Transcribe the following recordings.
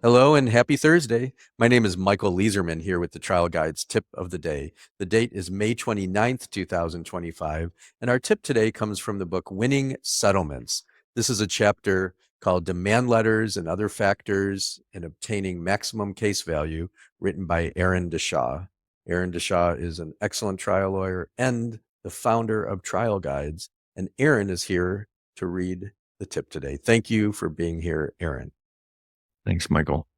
Hello and happy Thursday. My name is Michael Leeserman here with the Trial Guide's tip of the day. The date is May 29th, 2025, and our tip today comes from the book Winning Settlements. This is a chapter called Demand Letters and Other Factors in Obtaining Maximum Case Value, written by Aaron Deshaw. Aaron Deshaw is an excellent trial lawyer and the founder of Trial Guides, and Aaron is here to read the tip today. Thank you for being here, Aaron. Thanks, Michael.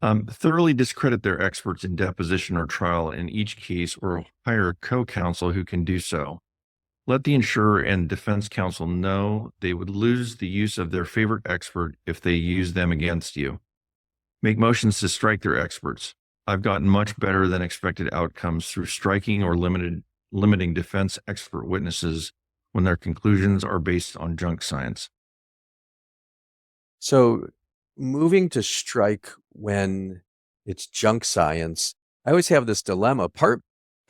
Thoroughly discredit their experts in deposition or trial in each case, or hire a co-counsel who can do so. Let the insurer and defense counsel know they would lose the use of their favorite expert if they use them against you. Make motions to strike their experts. I've gotten much better than expected outcomes through striking or limiting defense expert witnesses when their conclusions are based on junk science. So moving to strike when it's junk science, I always have this dilemma. Part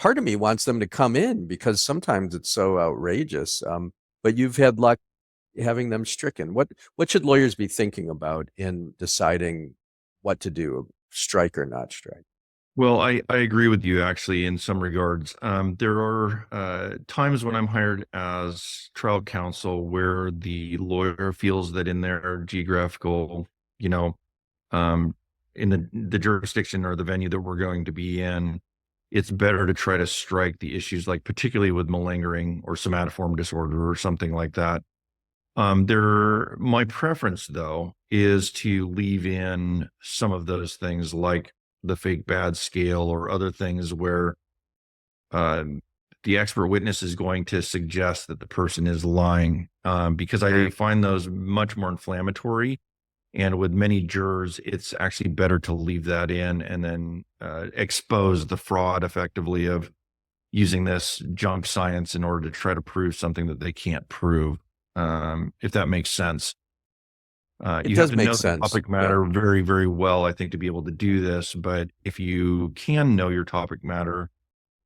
of me wants them to come in because sometimes it's so outrageous. But you've had luck having them stricken. What should lawyers be thinking about in deciding what to do, strike or not strike? Well, I agree with you actually in some regards. There are times when I'm hired as trial counsel where the lawyer feels that in their geographical, in the jurisdiction or the venue that we're going to be in, it's better to try to strike the issues, like particularly with malingering or somatoform disorder or something like that. My preference though is to leave in some of those things like the fake bad scale or other things where the expert witness is going to suggest that the person is lying, because I find those much more inflammatory. And with many jurors, it's actually better to leave that in and then expose the fraud effectively of using this junk science in order to try to prove something that they can't prove, if that makes sense. It You have does to make know the sense. topic Yeah. matter very, very well, I think, to be able to do this. But if you can know your topic matter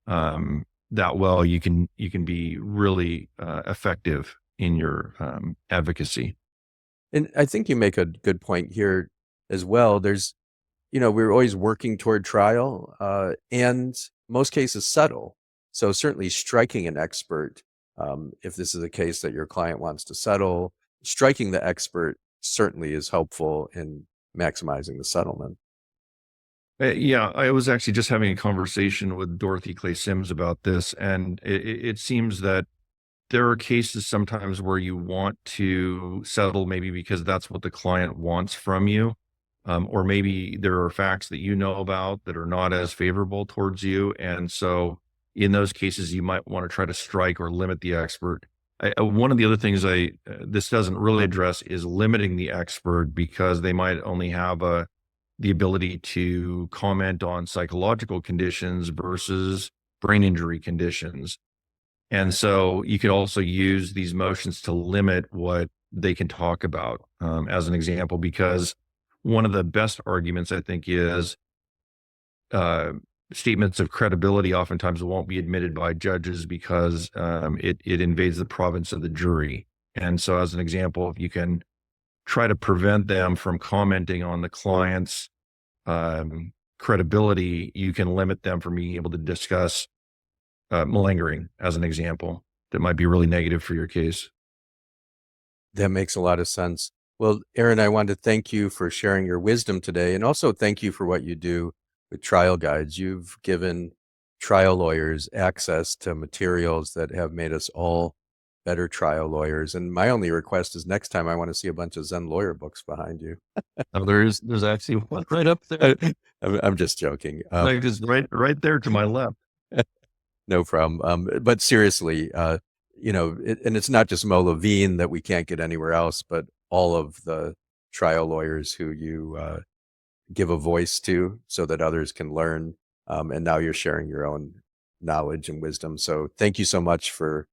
that well, you can be really effective in your advocacy. And I think you make a good point here as well. We're always working toward trial, and most cases settle. So certainly striking an expert, if this is a case that your client wants to settle, striking the expert certainly is helpful in maximizing the settlement. Yeah, I was actually just having a conversation with Dorothy Clay Sims about this, and it seems that there are cases sometimes where you want to settle maybe because that's what the client wants from you. Or maybe there are facts that you know about that are not as favorable towards you. And so in those cases, you might want to try to strike or limit the expert. One of the other things this doesn't really address is limiting the expert, because they might only have the ability to comment on psychological conditions versus brain injury conditions. And so you could also use these motions to limit what they can talk about, as an example, because one of the best arguments, I think, is statements of credibility oftentimes won't be admitted by judges because it invades the province of the jury. And so as an example, if you can try to prevent them from commenting on the client's credibility, you can limit them from being able to discuss malingering, as an example, that might be really negative for your case. That makes a lot of sense. Well, Aaron, I want to thank you for sharing your wisdom today, and also thank you for what you do with Trial Guides. You've given trial lawyers access to materials that have made us all better trial lawyers. And my only request is next time I want to see a bunch of Zen lawyer books behind you. Oh, there's actually one right up there. I'm just joking. Like just right there to my left. No problem. But seriously, and it's not just Mo Levine that we can't get anywhere else, but all of the trial lawyers who you give a voice to so that others can learn. And now you're sharing your own knowledge and wisdom. So thank you so much for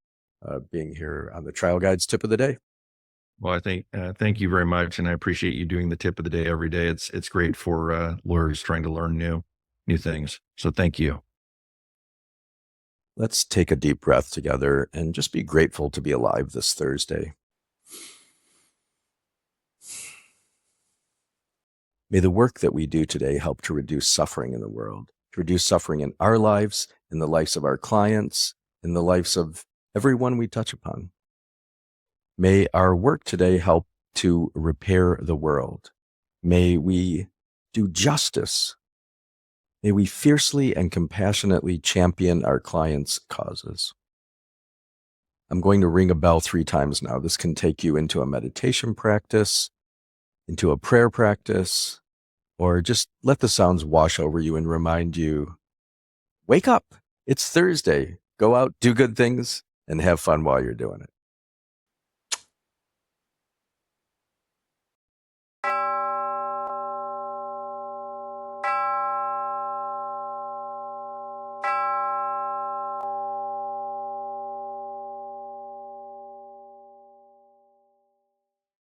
being here on the Trial Guides Tip of the Day. Well, I think thank you very much, and I appreciate you doing the tip of the day every day. It's great for lawyers trying to learn new things. So thank you. Let's take a deep breath together and just be grateful to be alive this Thursday. May the work that we do today help to reduce suffering in the world, to reduce suffering in our lives, in the lives of our clients, in the lives of everyone we touch upon. May our work today help to repair the world. May we do justice. May we fiercely and compassionately champion our clients' causes. I'm going to ring a bell 3 times now. This can take you into a meditation practice, into a prayer practice, or just let the sounds wash over you and remind you, wake up. It's Thursday. Go out, do good things, and have fun while you're doing it.